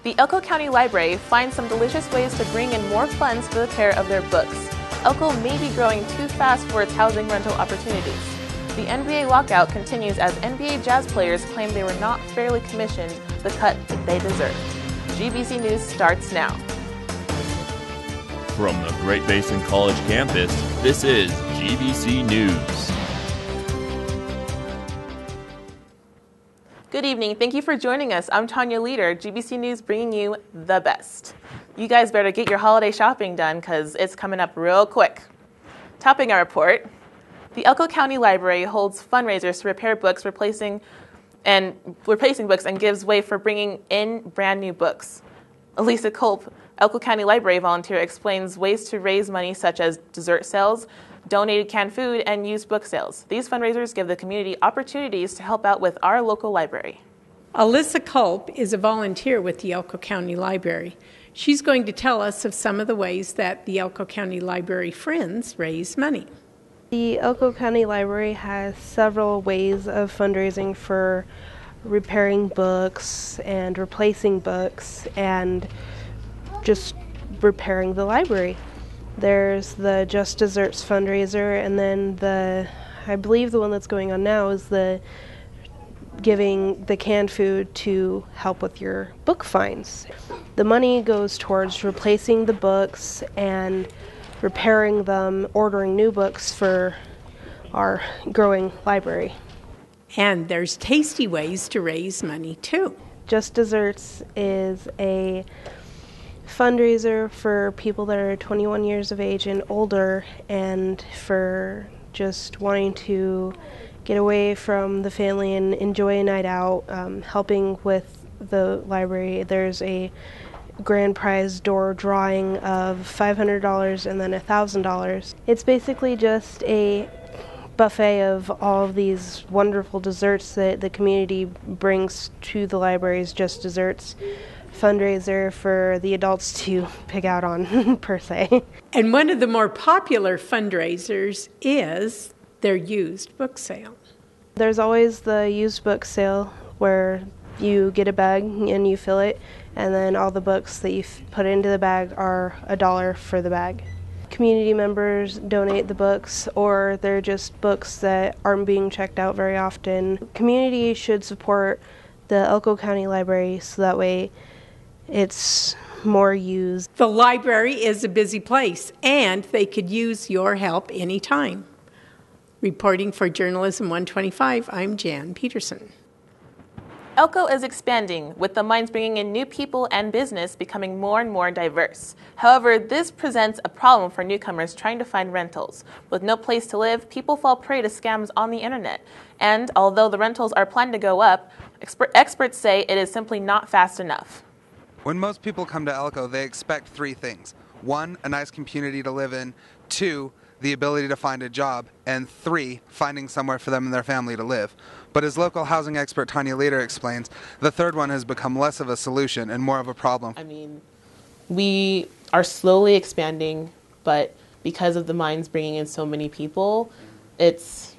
The Elko County Library finds some delicious ways to bring in more funds for the care of their books. Elko may be growing too fast for its housing rental opportunities. The NBA lockout continues as NBA Jazz players claim they were not fairly commissioned the cut that they deserve. GBC News starts now. From the Great Basin College campus, this is GBC News. Good evening. Thank you for joining us. I'm Tanya Leader, GBC News, bringing you the best. You guys better get your holiday shopping done because it's coming up real quick. Topping our report, the Elko County Library holds fundraisers to repair books, replacing books, and gives way for bringing in brand new books. Elisa Culp, Elko County Library volunteer, explains ways to raise money such as dessert sales, donated canned food, and used book sales. These fundraisers give the community opportunities to help out with our local library. Alyssa Culp is a volunteer with the Elko County Library. She's going to tell us of some of the ways that the Elko County Library Friends raise money. The Elko County Library has several ways of fundraising for repairing books and replacing books and just repairing the library. There's the Just Desserts fundraiser, and then I believe the one that's going on now is the giving the canned food to help with your book finds. The money goes towards replacing the books and repairing them, ordering new books for our growing library. And there's tasty ways to raise money too. Just Desserts is a fundraiser for people that are 21 years of age and older, and for just wanting to get away from the family and enjoy a night out. Helping with the library, there's a grand prize door drawing of $500 and then $1,000. It's basically just a buffet of all of these wonderful desserts that the community brings to the library's Just Desserts fundraiser for the adults to pick out on, per se. And one of the more popular fundraisers is their used book sale. There's always the used book sale where you get a bag and you fill it, and then all the books that you put into the bag are $1 for the bag. Community members donate the books, or they're just books that aren't being checked out very often. Community should support the Elko County Library so that way it's more used. The library is a busy place, and they could use your help anytime. Reporting for Journalism 125, I'm Jan Peterson. Elko is expanding, with the mines bringing in new people and business becoming more and more diverse. However, this presents a problem for newcomers trying to find rentals. With no place to live, people fall prey to scams on the internet. And although the rentals are planned to go up, experts say it is simply not fast enough. When most people come to Elko, they expect three things. 1, a nice community to live in. 2, the ability to find a job. And 3, finding somewhere for them and their family to live. But as local housing expert Tanya Leader explains, the third one has become less of a solution and more of a problem. I mean, we are slowly expanding, but because of the mines bringing in so many people, it's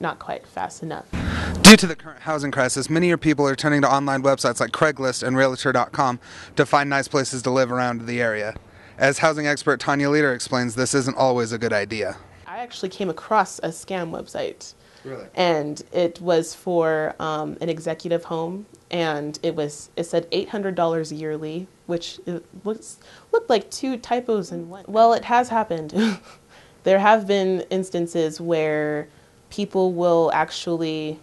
not quite fast enough. Due to the current housing crisis, many people are turning to online websites like Craigslist and Realtor.com to find nice places to live around the area. As housing expert Tanya Leader explains, this isn't always a good idea. I actually came across a scam website. Really? And it was for an executive home, and it said $800 yearly, which looked like two typos in one. Well, it has happened. There have been instances where people will actually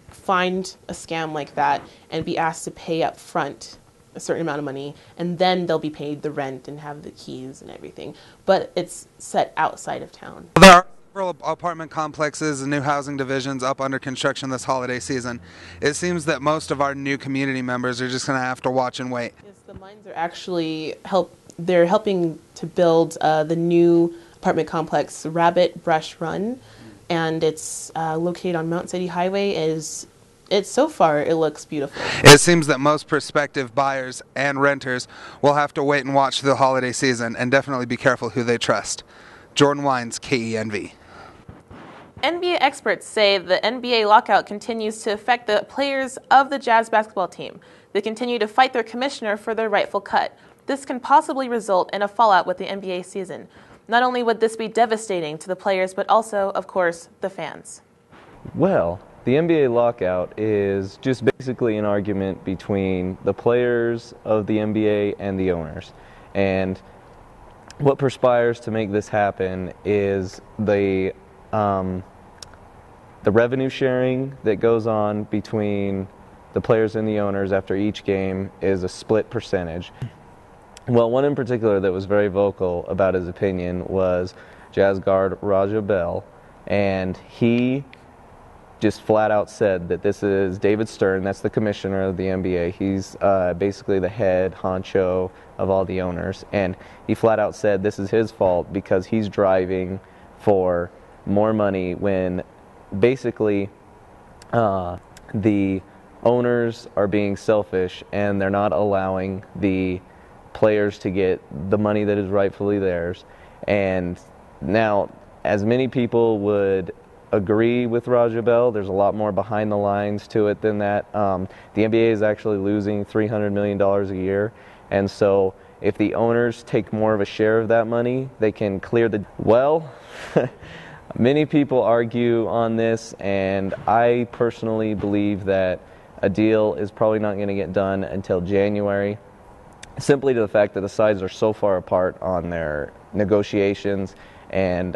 find a scam like that and be asked to pay up front a certain amount of money, and then they'll be paid the rent and have the keys and everything. But it's set outside of town. There are several apartment complexes and new housing divisions up under construction this holiday season. It seems that most of our new community members are just going to have to watch and wait. Yes, the mines are actually they're helping to build the new apartment complex, Rabbit Brush Run, and it's located on Mount City Highway. So far, it looks beautiful. It seems that most prospective buyers and renters will have to wait and watch through the holiday season and definitely be careful who they trust. Jordan Wines, KENV. NBA experts say the NBA lockout continues to affect the players of the Jazz basketball team. They continue to fight their commissioner for their rightful cut. This can possibly result in a fallout with the NBA season. Not only would this be devastating to the players, but also, of course, the fans. Well, the NBA lockout is just basically an argument between the players of the NBA and the owners. And what perspires to make this happen is the revenue sharing that goes on between the players and the owners after each game is a split percentage. Well, one in particular that was very vocal about his opinion was Jazz guard Raja Bell, and he just flat out said that this is David Stern, that's the commissioner of the NBA. He's basically the head honcho of all the owners, and he flat out said this is his fault because he's driving for more money when basically the owners are being selfish and they're not allowing the players to get the money that is rightfully theirs. And now, as many people would agree with Raja Bell, there's a lot more behind the lines to it than that. The NBA is actually losing $300 million a year, and so if the owners take more of a share of that money, they can clear the... Well, many people argue on this, and I personally believe that a deal is probably not going to get done until January, simply to the fact that the sides are so far apart on their negotiations. And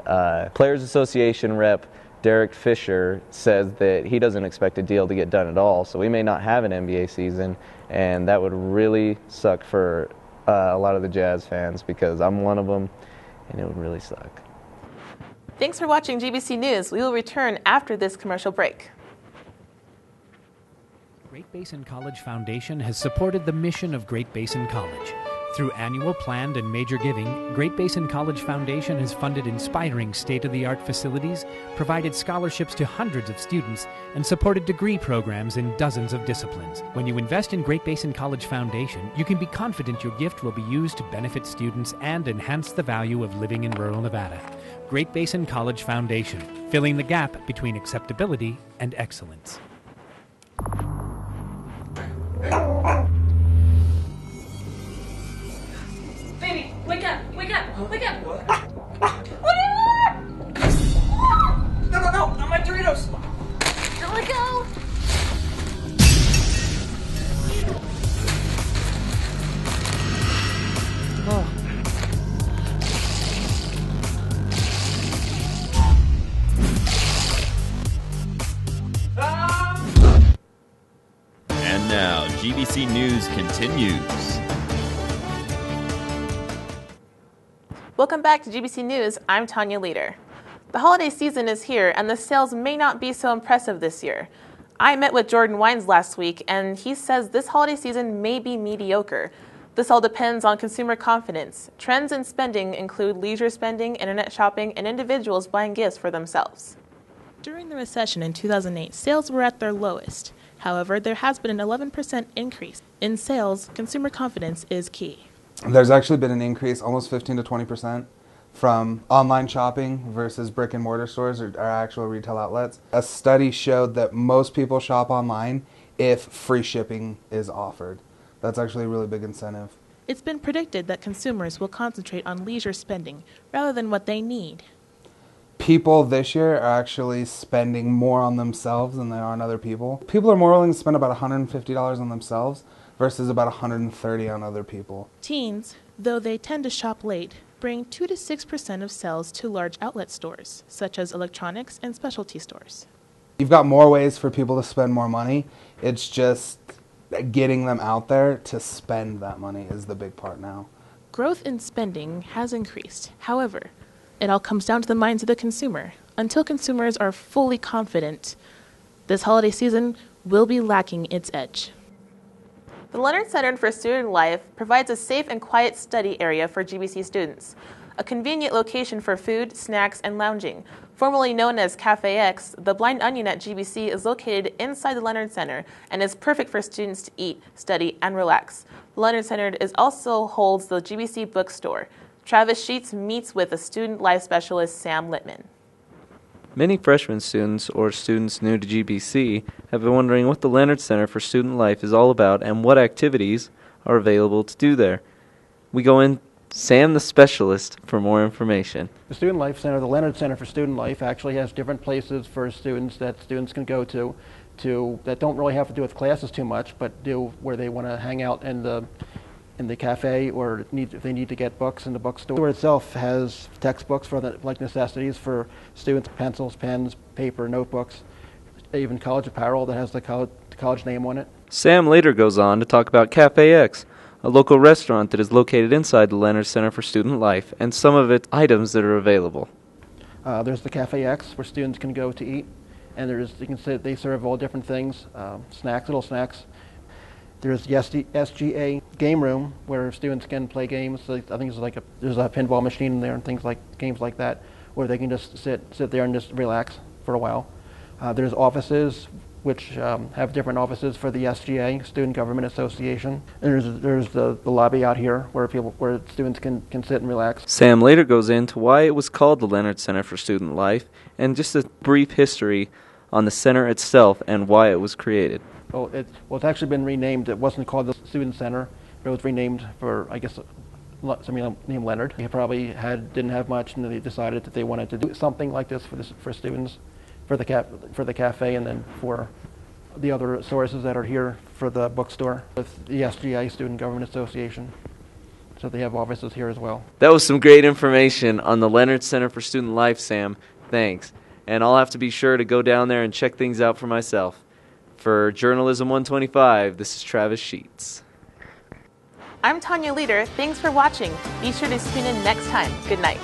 Players Association rep Derek Fisher says that he doesn't expect a deal to get done at all, so we may not have an NBA season, and that would really suck for a lot of the Jazz fans, because I'm one of them, and it would really suck. Thanks for watching GBC News. We will return after this commercial break. Great Basin College Foundation has supported the mission of Great Basin College. Through annual planned and major giving, Great Basin College Foundation has funded inspiring state-of-the-art facilities, provided scholarships to hundreds of students, and supported degree programs in dozens of disciplines. When you invest in Great Basin College Foundation, you can be confident your gift will be used to benefit students and enhance the value of living in rural Nevada. Great Basin College Foundation, filling the gap between acceptability and excellence. Baby, wake up! Wake up! Wake up! No, not my Doritos! Don't let go! And now, GBC News continues. Welcome back to GBC News. I'm Tanya Leader. The holiday season is here, and the sales may not be so impressive this year. I met with Jordan Wines last week, and he says this holiday season may be mediocre. This all depends on consumer confidence. Trends in spending include leisure spending, internet shopping, and individuals buying gifts for themselves. During the recession in 2008, sales were at their lowest. However, there has been an 11% increase. In sales, consumer confidence is key. There's actually been an increase, almost 15 to 20%, from online shopping versus brick and mortar stores or actual retail outlets. A study showed that most people shop online if free shipping is offered. That's actually a really big incentive. It's been predicted that consumers will concentrate on leisure spending rather than what they need. People this year are actually spending more on themselves than they are on other people. People are more willing to spend about $150 on themselves versus about $130 on other people. Teens, though they tend to shop late, bring 2 to 6% of sales to large outlet stores, such as electronics and specialty stores. You've got more ways for people to spend more money. It's just getting them out there to spend that money is the big part now. Growth in spending has increased. However, it all comes down to the minds of the consumer. Until consumers are fully confident, this holiday season will be lacking its edge. The Leonard Center for Student Life provides a safe and quiet study area for GBC students, a convenient location for food, snacks, and lounging. Formerly known as Cafe X, the Blind Onion at GBC is located inside the Leonard Center and is perfect for students to eat, study, and relax. The Leonard Center also holds the GBC bookstore. Travis Sheets meets with a student life specialist, Sam Littman. Many freshman students or students new to GBC have been wondering what the Leonard Center for Student Life is all about and what activities are available to do there. We go in Sam the specialist for more information. The Student Life Center, the Leonard Center for Student Life, actually has different places for students that students can go to that don't really have to do with classes too much, but do where they want to hang out in the cafe, or if they need to get books in the bookstore. The store itself has textbooks for like necessities for students, pencils, pens, paper, notebooks, even college apparel that has the college name on it. Sam later goes on to talk about Cafe X, a local restaurant that is located inside the Leonard Center for Student Life, and some of its items that are available. There's the Cafe X, where students can go to eat, and you can sit. They serve all different things, snacks, little snacks. There's the SGA game room, where students can play games. So I think there's a pinball machine in there and games like that, where they can just sit there and just relax for a while. There's offices, which have different offices for the SGA, Student Government Association. And there's the lobby out here where students can sit and relax. Sam later goes into why it was called the Leonard Center for Student Life, and just a brief history on the center itself and why it was created. Well, it's actually been renamed. It wasn't called the Student Center, but it was renamed for, I guess, somebody named Leonard. He probably didn't have much, and they decided that they wanted to do something like this for students, for the cafe, and then for the other sources that are here for the bookstore with the SGA, Student Government Association. So they have offices here as well. That was some great information on the Leonard Center for Student Life, Sam. Thanks. And I'll have to be sure to go down there and check things out for myself. For Journalism 125, this is Travis Sheets. I'm Tanya Leader. Thanks for watching. Be sure to tune in next time. Good night.